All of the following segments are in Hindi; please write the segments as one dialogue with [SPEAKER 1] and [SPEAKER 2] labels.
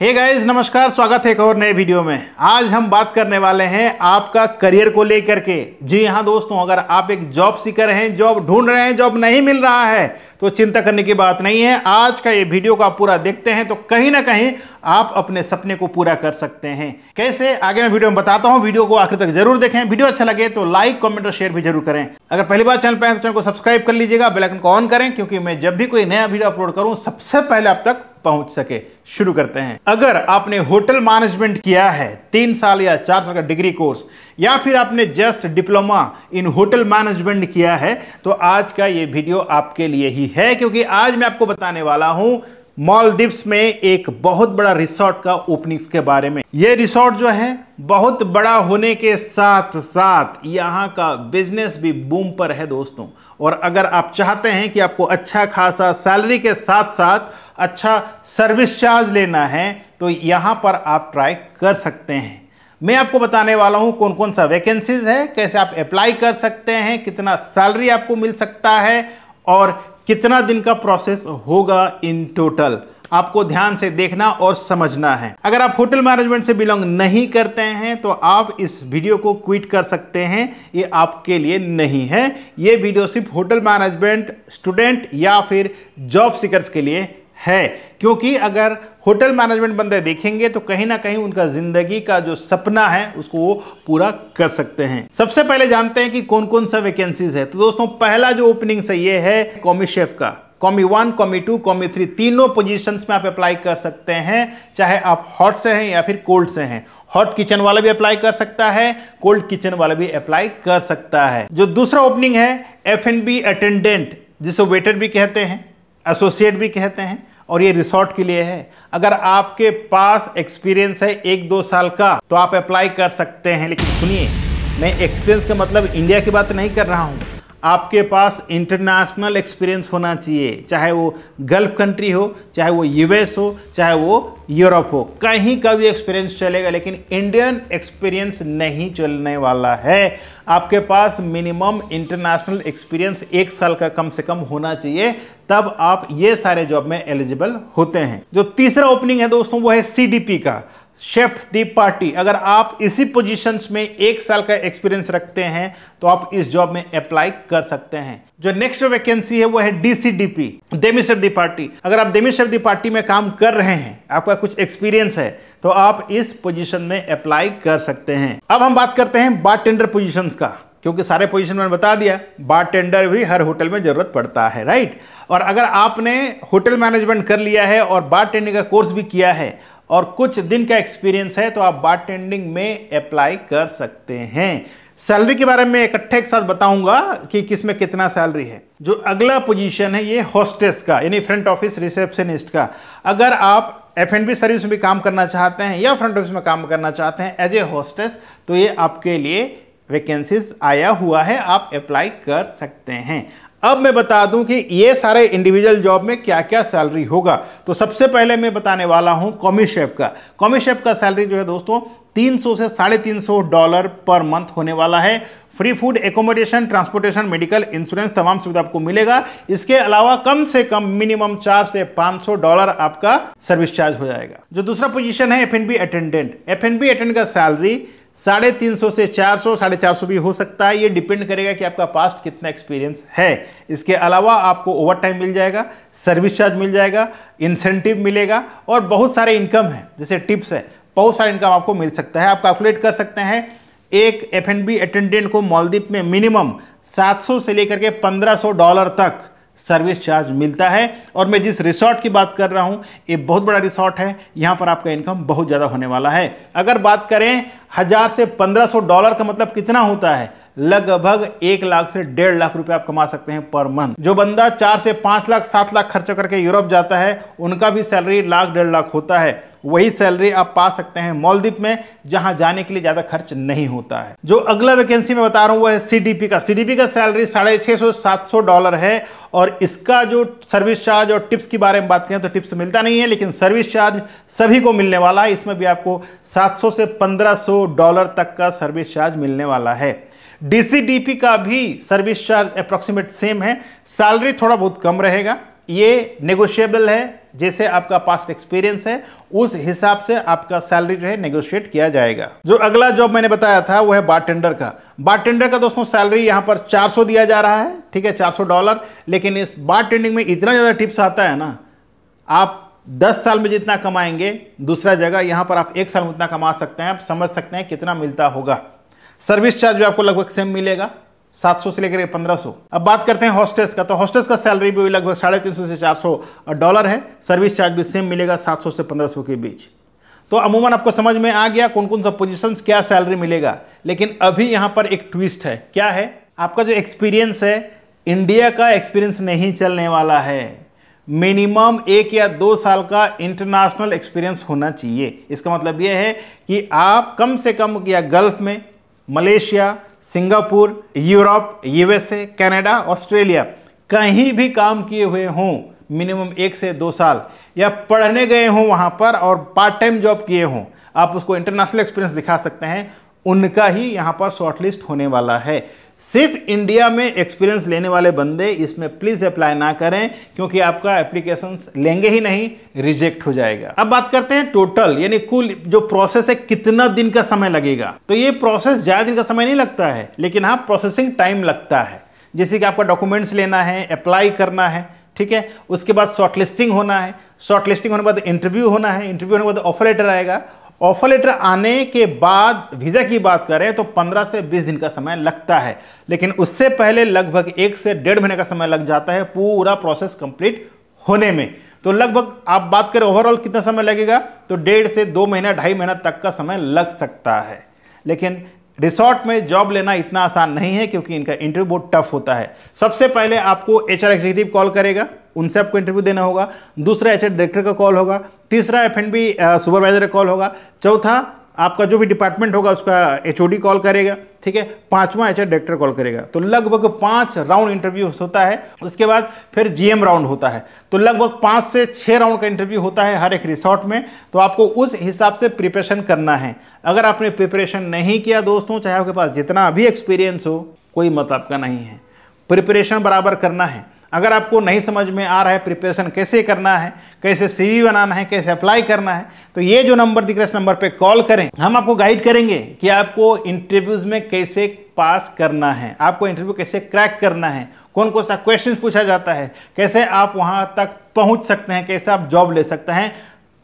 [SPEAKER 1] हे गाइस, नमस्कार। स्वागत है एक और नए वीडियो में। आज हम बात करने वाले हैं आपका करियर को लेकर के। जी हाँ दोस्तों, अगर आप एक जॉब सीकर हैं, जॉब ढूंढ रहे हैं, जॉब नहीं मिल रहा है तो चिंता करने की बात नहीं है। आज का ये वीडियो को आप पूरा देखते हैं तो कहीं ना कहीं आप अपने सपने को पूरा कर सकते हैं। कैसे, आगे मैं वीडियो में बताता हूं। वीडियो को आखिर तक जरूर देखें। वीडियो अच्छा लगे तो लाइक, कमेंट और शेयर भी जरूर करें। अगर पहली बार चैनल पर आए तो चैनल को सब्सक्राइब कर लीजिएगा, बेल आइकन को ऑन करें, क्योंकि मैं जब भी कोई नया वीडियो अपलोड करूं सबसे पहले आप तक पहुंच सके। शुरू करते हैं। अगर आपने होटल मैनेजमेंट किया है 3 साल या 4 साल का डिग्री कोर्स, या फिर आपने just diploma in hotel management किया है, तो आज का ये वीडियो आपके लिए ही है, क्योंकि आज मैं आपको बताने वाला हूं मालदीव्स में एक बहुत बड़ा रिसोर्ट का ओपनिंग्स के बारे में। ये रिसोर्ट जो है बहुत बड़ा होने के साथ साथ यहाँ का बिजनेस भी बूम पर है दोस्तों। और अगर आप चाहते हैं कि आपको अच्छा खासा सैलरी के साथ साथ अच्छा सर्विस चार्ज लेना है तो यहाँ पर आप ट्राई कर सकते हैं। मैं आपको बताने वाला हूँ कौन कौन सा वैकेंसीज है, कैसे आप अप्लाई कर सकते हैं, कितना सैलरी आपको मिल सकता है और कितना दिन का प्रोसेस होगा इन टोटल। आपको ध्यान से देखना और समझना है। अगर आप होटल मैनेजमेंट से बिलोंग नहीं करते हैं तो आप इस वीडियो को क्विट कर सकते हैं, ये आपके लिए नहीं है। ये वीडियो सिर्फ होटल मैनेजमेंट स्टूडेंट या फिर जॉब सीकर्स के लिए है, क्योंकि अगर होटल मैनेजमेंट बंदे देखेंगे तो कहीं ना कहीं उनका जिंदगी का जो सपना है उसको वो पूरा कर सकते हैं। सबसे पहले जानते हैं कि कौन कौन सा वैकेंसीज है। तो दोस्तों, पहला जो ओपनिंग से ये है कॉमी शेफ का। कॉमी 1, कॉमी 2, कॉमी 3 तीनों पोजीशंस में आप अप्लाई कर सकते हैं, चाहे आप हॉट से हैं या फिर कोल्ड से हैं। हॉट किचन वाला भी अप्लाई कर सकता है, कोल्ड किचन वाला भी अप्लाई कर सकता है। जो दूसरा ओपनिंग है F&B अटेंडेंट, जिसको वेटर भी कहते हैं, एसोसिएट भी कहते हैं, और ये रिसोर्ट के लिए है। अगर आपके पास एक्सपीरियंस है 1-2 साल का तो आप अप्लाई कर सकते हैं। लेकिन सुनिए, मैं एक्सपीरियंस का मतलब इंडिया की बात नहीं कर रहा हूँ। आपके पास इंटरनेशनल एक्सपीरियंस होना चाहिए, चाहे वो गल्फ कंट्री हो, चाहे वो US हो, चाहे वो यूरोप हो, कहीं का भी एक्सपीरियंस चलेगा, लेकिन इंडियन एक्सपीरियंस नहीं चलने वाला है। आपके पास मिनिमम इंटरनेशनल एक्सपीरियंस 1 साल का कम से कम होना चाहिए, तब आप ये सारे जॉब में एलिजिबल होते हैं। जो तीसरा ओपनिंग है दोस्तों वो है CDP का, शेफ दी पार्टी। अगर आप इसी पोजीशंस में 1 साल का एक्सपीरियंस रखते हैं तो आप इस जॉब में अप्लाई कर सकते हैं। जो नेक्स्ट वैकेंसी है वो है DCDP, डेमी शेफ दी पार्टी। अगर आप डेमी शेफ दी पार्टी में काम कर रहे हैं, आपका कुछ एक्सपीरियंस है, तो आप इस पोजीशन में अप्लाई कर सकते हैं। अब हम बात करते हैं बारटेंडर पोजीशंस का, क्योंकि सारे पोजीशन मैंने बता दिया। बारटेंडर भी हर होटल में जरूरत पड़ता है, राइट। और अगर आपने होटल मैनेजमेंट कर लिया है और बारटेंडिंग का कोर्स भी किया है और कुछ दिन का एक्सपीरियंस है तो आप बारटेंडिंग में अप्लाई कर सकते हैं। सैलरी के बारे में इकट्ठे एक साथ बताऊंगा कि किस में कितना सैलरी है। जो अगला पोजीशन है ये होस्टेस का, यानी फ्रंट ऑफिस रिसेप्शनिस्ट का। अगर आप F&B सर्विस में भी काम करना चाहते हैं या फ्रंट ऑफिस में काम करना चाहते हैं एज ए होस्टेस, तो ये आपके लिए वैकेंसीज आया हुआ है, आप अप्लाई कर सकते हैं। अब मैं बता दूं कि ये सारे इंडिविजुअल जॉब में क्या क्या सैलरी होगा। तो सबसे पहले मैं बताने वाला हूं कॉमी शेफ का। कॉमी शेफ का सैलरी जो है दोस्तों $300 से $350 पर मंथ होने वाला है। Free food, accommodation, transportation, medical, insurance, तमाम सुविधा आपको मिलेगा। इसके अलावा कम से कम मिनिमम $400 से $500 आपका सर्विस चार्ज हो जाएगा। जो दूसरा पोजीशन है F&B अटेंडेंट। F&B अटेंडेंट का सैलरी 350 से 400, 450 भी हो सकता है। ये डिपेंड करेगा कि आपका पास्ट कितना एक्सपीरियंस है। इसके अलावा आपको ओवर टाइम मिल जाएगा, सर्विस चार्ज मिल जाएगा, इंसेंटिव मिलेगा और बहुत सारे इनकम है, जैसे टिप्स है, बहुत सारे इनकम आपको मिल सकता है। आप कैलकुलेट कर सकते हैं, एक F&B अटेंडेंट को मालदीव में मिनिमम 700 से लेकर के $1500 तक सर्विस चार्ज मिलता है। और मैं जिस रिसोर्ट की बात कर रहा हूं ये बहुत बड़ा रिसोर्ट है, यहां पर आपका इनकम बहुत ज्यादा होने वाला है। अगर बात करें 1000 से $1500 का मतलब कितना होता है, लगभग 1 लाख से 1.5 लाख रुपए आप कमा सकते हैं पर मंथ। जो बंदा 4 से 5 लाख 7 लाख खर्च करके यूरोप जाता है उनका भी सैलरी 1 लाख 1.5 लाख होता है। वही सैलरी आप पा सकते हैं मालदीव में, जहां जाने के लिए ज्यादा खर्च नहीं होता है। जो अगला वैकेंसी मैं बता रहा हूं वो है CDP का। CDP का सैलरी $650 से $700 है। और इसका जो सर्विस चार्ज और टिप्स की बारे में बात करें तो टिप्स मिलता नहीं है, लेकिन सर्विस चार्ज सभी को मिलने वाला है। इसमें भी आपको 700 से $1500 तक का सर्विस चार्ज मिलने वाला है। DCDP का भी सर्विस चार्ज अप्रोक्सीमेट सेम है, सैलरी थोड़ा बहुत कम रहेगा, ये नेगोशिएबल है, जैसे आपका पास्ट एक्सपीरियंस है उस हिसाब से आपका सैलरी जो है नेगोशिएट किया जाएगा। जो अगला जॉब मैंने बताया था वो है बारटेंडर का। बारटेंडर का दोस्तों सैलरी यहाँ पर 400 दिया जा रहा है, ठीक है, $400। लेकिन इस बारटेंडिंग में इतना ज़्यादा टिप्स आता है ना, आप 10 साल में जितना कमाएंगे दूसरा जगह, यहाँ पर आप 1 साल में उतना कमा सकते हैं। आप समझ सकते हैं कितना मिलता होगा। सर्विस चार्ज भी आपको लगभग सेम मिलेगा, 700 से लेकर 1500। अब बात करते हैं हॉस्टेस का, तो हॉस्टेस का सैलरी भी लगभग $350 से $400 है। सर्विस चार्ज भी सेम मिलेगा, 700 से 1500 के बीच। तो अमूमन आपको समझ में आ गया कौन कौन सा पोजीशंस क्या सैलरी मिलेगा। लेकिन अभी यहां पर एक ट्विस्ट है। क्या है? आपका जो एक्सपीरियंस है इंडिया का एक्सपीरियंस नहीं चलने वाला है। मिनिमम 1 या 2 साल का इंटरनेशनल एक्सपीरियंस होना चाहिए। इसका मतलब यह है कि आप कम से कम या गल्फ में, Malaysia, Singapore, Europe, USA, Canada, Australia कहीं भी काम किए हुए हों मिनिमम 1 से 2 साल, या पढ़ने गए हों वहाँ पर और पार्ट टाइम जॉब किए हों, आप उसको इंटरनेशनल एक्सपीरियंस दिखा सकते हैं, उनका ही यहाँ पर शॉर्टलिस्ट होने वाला है। सिर्फ इंडिया में एक्सपीरियंस लेने वाले बंदे इसमें प्लीज़ अप्लाई ना करें, क्योंकि आपका एप्लीकेशन लेंगे ही नहीं, रिजेक्ट हो जाएगा। अब बात करते हैं टोटल, यानी कुल जो प्रोसेस है कितना दिन का समय लगेगा। तो ये प्रोसेस ज़्यादा दिन का समय नहीं लगता है, लेकिन हाँ प्रोसेसिंग टाइम लगता है। जैसे कि आपका डॉक्यूमेंट्स लेना है, अप्लाई करना है, ठीक है, उसके बाद शॉर्टलिस्टिंग होना है, शॉर्टलिस्टिंग होने के बाद इंटरव्यू होना है, इंटरव्यू होने के बाद ऑफर लेटर आएगा, ऑफर लेटर आने के बाद वीज़ा की बात करें तो 15 से 20 दिन का समय लगता है। लेकिन उससे पहले लगभग 1 से 1.5 महीने का समय लग जाता है पूरा प्रोसेस कंप्लीट होने में। तो लगभग आप बात करें ओवरऑल कितना समय लगेगा, तो 1.5 से 2 महीना 2.5 महीना तक का समय लग सकता है। लेकिन रिसोर्ट में जॉब लेना इतना आसान नहीं है, क्योंकि इनका इंटरव्यू बहुत टफ होता है। सबसे पहले आपको HR एग्जीक्यूटिव कॉल करेगा, उनसे आपको इंटरव्यू देना होगा। दूसरा HR डायरेक्टर का कॉल होगा। तीसरा F&B सुपरवाइजर का कॉल होगा। चौथा आपका जो भी डिपार्टमेंट होगा उसका HOD कॉल करेगा, ठीक है। 5वां HR डायरेक्टर कॉल करेगा। तो लगभग 5 राउंड इंटरव्यू होता है। उसके बाद फिर GM राउंड होता है। तो लगभग 5 से 6 राउंड का इंटरव्यू होता है हर एक रिसोर्ट में। तो आपको उस हिसाब से प्रिपरेशन करना है। अगर आपने प्रिपरेशन नहीं किया दोस्तों, चाहे आपके पास जितना भी एक्सपीरियंस हो, कोई मतलब का नहीं है। प्रिपरेशन बराबर करना है। अगर आपको नहीं समझ में आ रहा है प्रिपरेशन कैसे करना है, कैसे CV बनाना है, कैसे अप्लाई करना है, तो ये जो नंबर दिख रहा है इस नंबर पे कॉल करें। हम आपको गाइड करेंगे कि आपको इंटरव्यूज में कैसे पास करना है, आपको इंटरव्यू कैसे क्रैक करना है, कौन कौन सा क्वेश्चन पूछा जाता है, कैसे आप वहां तक पहुंच सकते हैं, कैसे आप जॉब ले सकते हैं।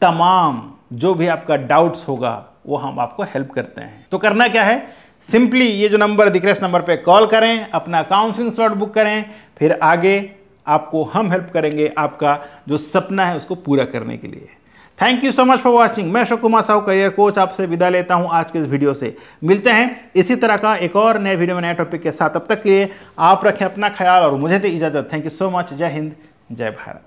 [SPEAKER 1] तमाम जो भी आपका डाउट्स होगा वो हम आपको हेल्प करते हैं। तो करना क्या है, सिंपली ये जो नंबर दिख रहा है इस नंबर पे कॉल करें, अपना काउंसलिंग स्लॉट बुक करें, फिर आगे आपको हम हेल्प करेंगे आपका जो सपना है उसको पूरा करने के लिए। Thank you so much for watching. मैं अशोक कुमार साहू, करियर कोच, आपसे विदा लेता हूं आज के इस वीडियो से। मिलते हैं इसी तरह का एक और नए वीडियो में नए टॉपिक के साथ। तब तक के लिए आप रखें अपना ख्याल और मुझे दे इजाजत। Thank you so much. जय हिंद, जय भारत।